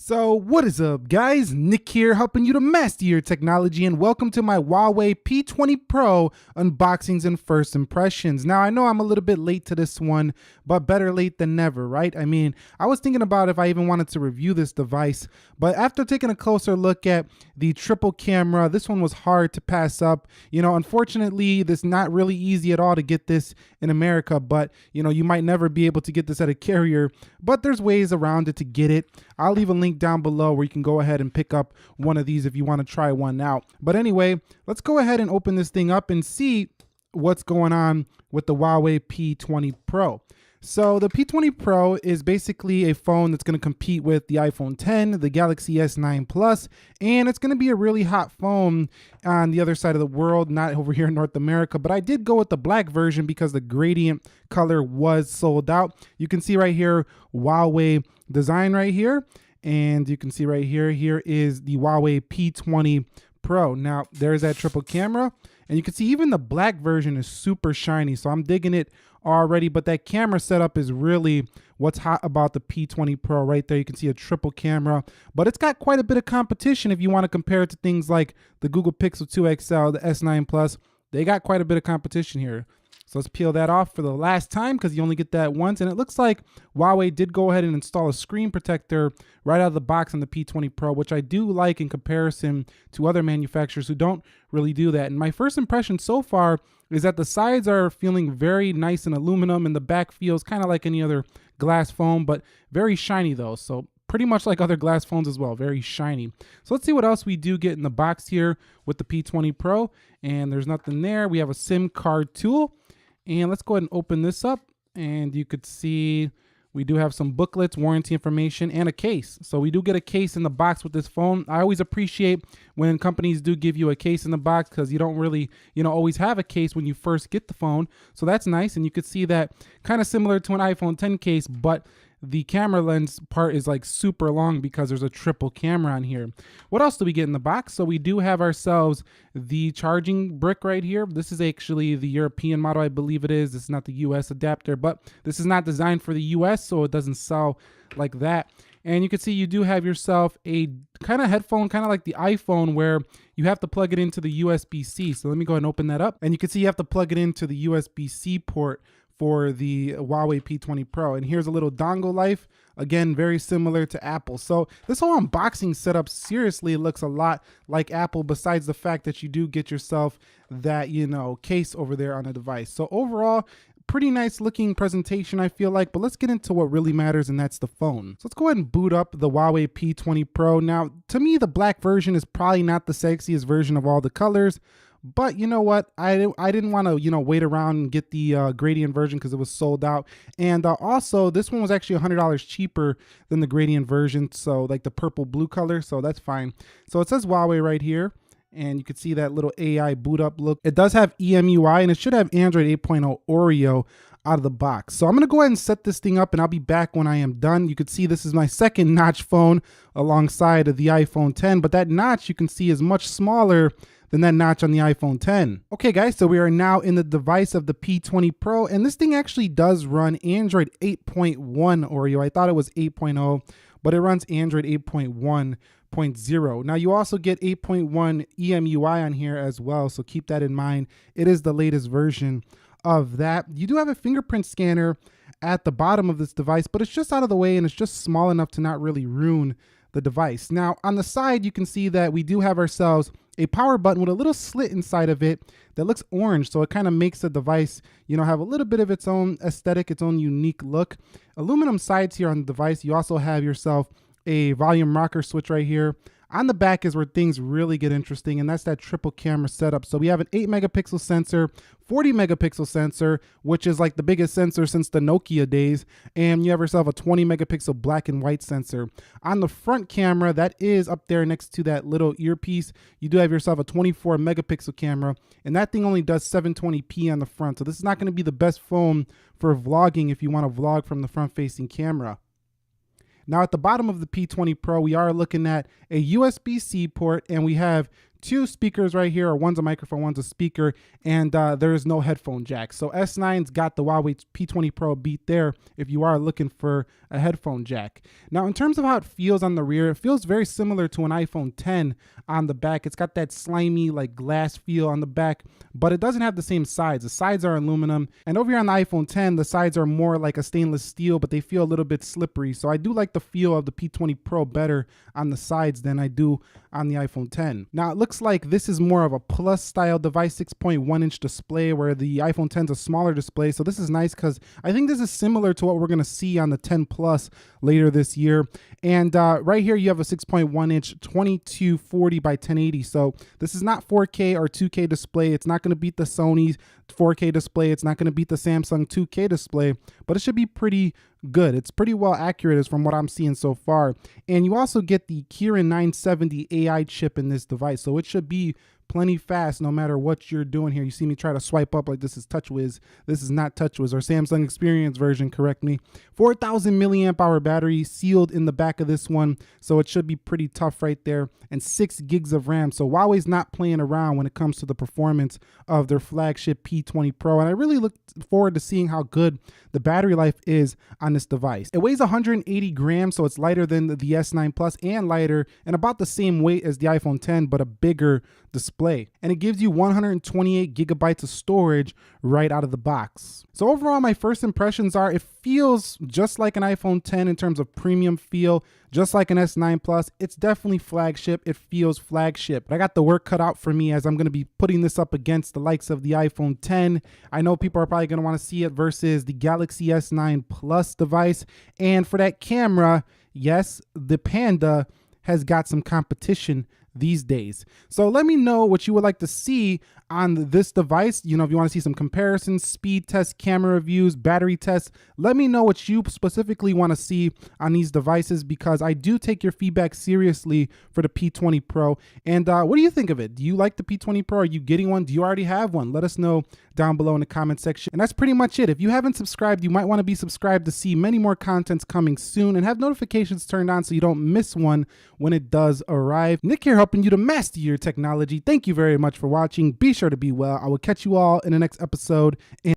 So what is up, guys? Nick here, helping you to master your technology, and welcome to my Huawei P20 Pro unboxings and first impressions. Now, I know I'm a little bit late to this one, but better late than never, right? I mean, I was thinking about if I even wanted to review this device, but after taking a closer look at the triple camera, this one was hard to pass up. You know, unfortunately, it's not really easy at all to get this in America, but you know, you might never be able to get this at a carrier, but there's ways around it to get it. I'll leave a link down below where you can go ahead and pick up one of these if you want to try one out. But anyway, let's go ahead and open this thing up and see what's going on with the Huawei P20 Pro. So the P20 Pro is basically a phone that's going to compete with the iPhone 10, the Galaxy S9 Plus, and it's going to be a really hot phone on the other side of the world, not over here in North America. But I did go with the black version because the gradient color was sold out. You can see right here, Huawei design right here. And you can see right here, here is the Huawei P20 Pro. Now, there's that triple camera. And you can see even the black version is super shiny. So I'm digging it already. But that camera setup is really what's hot about the P20 Pro right there. You can see a triple camera. But it's got quite a bit of competition if you want to compare it to things like the Google Pixel 2 XL, the S9 Plus. They got quite a bit of competition here. So let's peel that off for the last time because you only get that once. And it looks like Huawei did go ahead and install a screen protector right out of the box on the P20 Pro, which I do like in comparison to other manufacturers who don't really do that. And my first impression so far is that the sides are feeling very nice and aluminum, and the back feels kind of like any other glass phone, but very shiny though. So pretty much like other glass phones as well, very shiny. So let's see what else we do get in the box here with the P20 Pro. And there's nothing there. We have a SIM card tool. And let's go ahead and open this up, and you could see we do have some booklets, warranty information, and a case. So we do get a case in the box with this phone. I always appreciate when companies do give you a case in the box because you don't really, always have a case when you first get the phone. So that's nice, and you could see that kind of similar to an iPhone 10 case, but the camera lens part is like super long because there's a triple camera on here. What else do we get in the box? So we do have ourselves the charging brick right here. This is actually the European model, I believe it is. This is not the US adapter, but this is not designed for the US, so it doesn't sell like that. And you can see you do have yourself a kind of headphone, kind of like the iPhone, where you have to plug it into the USB-C. So let me go ahead and open that up. And you can see you have to plug it into the USB-C port for the Huawei P20 Pro. And here's a little dongle life. Again, very similar to Apple. So this whole unboxing setup seriously looks a lot like Apple, besides the fact that you do get yourself that, case over there on the device. So overall, pretty nice looking presentation, I feel like, but let's get into what really matters, and that's the phone. So let's go ahead and boot up the Huawei P20 Pro. Now, to me, the black version is probably not the sexiest version of all the colors. But you know what? I didn't want to, wait around and get the gradient version because it was sold out. And also, this one was actually $100 cheaper than the gradient version. So like the purple blue color. So that's fine. So it says Huawei right here. And you can see that little AI boot up look. It does have EMUI, and it should have Android 8.0 Oreo out of the box. So I'm going to go ahead and set this thing up, and I'll be back when I am done. You can see this is my second notch phone alongside of the iPhone 10. But that notch you can see is much smaller than that notch on the iPhone 10. Okay guys, so we are now in the device of the P20 Pro, and this thing actually does run Android 8.1 Oreo. I thought it was 8.0, but it runs Android 8.1.0. Now you also get 8.1 EMUI on here as well, so keep that in mind. It is the latest version of that. You do have a fingerprint scanner at the bottom of this device, but it's just out of the way and it's just small enough to not really ruin the device. Now on the side, you can see that we do have ourselves a power button with a little slit inside of it that looks orange. So it kind of makes the device, have a little bit of its own aesthetic, its own unique look. Aluminum sides here on the device. You also have yourself a volume rocker switch right here. On the back is where things really get interesting, and that's that triple camera setup. So we have an 8 megapixel sensor, 40 megapixel sensor, which is like the biggest sensor since the Nokia days, and you have yourself a 20 megapixel black and white sensor. On the front camera, that is up there next to that little earpiece, you do have yourself a 24 megapixel camera, and that thing only does 720p on the front. So this is not going to be the best phone for vlogging if you want to vlog from the front-facing camera. Now at the bottom of the P20 Pro, we are looking at a USB-C port, and we have two speakers right here, or one's a microphone, one's a speaker, and there is no headphone jack. So S9's got the Huawei P20 Pro beat there if you are looking for a headphone jack. Now, in terms of how it feels on the rear, it feels very similar to an iPhone 10 on the back. It's got that slimy like glass feel on the back, but it doesn't have the same sides. The sides are aluminum, and over here on the iPhone 10, the sides are more like a stainless steel, but they feel a little bit slippery. So I do like the feel of the P20 Pro better on the sides than I do on the iPhone 10. Now, it looks like this is more of a Plus style device, 6.1-inch display, where the iPhone 10 is a smaller display. So this is nice because I think this is similar to what we're going to see on the 10 Plus later this year. And right here, you have a 6.1-inch 2240 by 1080. So this is not 4K or 2K display. It's not going to beat the Sony's 4K display. It's not going to beat the Samsung 2K display, but it should be pretty good. It's pretty well accurate as from what I'm seeing so far. And you also get the Kirin 970 AI chip in this device, so it should be plenty fast no matter what you're doing here. You see me try to swipe up like this is TouchWiz. This is not TouchWiz, or Samsung Experience version, correct me. 4,000 milliamp hour battery sealed in the back of this one, so it should be pretty tough right there. And 6 gigs of RAM. So Huawei's not playing around when it comes to the performance of their flagship P20 Pro. And I really look forward to seeing how good the battery life is on this device. It weighs 180 grams, so it's lighter than the S9 Plus and lighter, and about the same weight as the iPhone 10, but a bigger display. And it gives you 128 gigabytes of storage right out of the box. So overall, my first impressions are it feels just like an iPhone 10 in terms of premium feel, just like an S9 Plus. It's definitely flagship. It feels flagship. But I got the work cut out for me as I'm going to be putting this up against the likes of the iPhone 10. I know people are probably going to want to see it versus the Galaxy S9 Plus device. And for that camera, yes, the Panda has got some competition these days. So let me know what you would like to see on this device. You know, if you want to see some comparisons, speed tests, camera reviews, battery tests, let me know what you specifically want to see on these devices, because I do take your feedback seriously for the P20 Pro. And what do you think of it? Do you like the P20 Pro? Are you getting one? Do you already have one? Let us know down below in the comment section. And that's pretty much it. If you haven't subscribed, you might want to be subscribed to see many more contents coming soon, and have notifications turned on so you don't miss one when it does arrive. Nick here, helping you to master your technology. Thank you very much for watching. Be sure to be well. I will catch you all in the next episode. And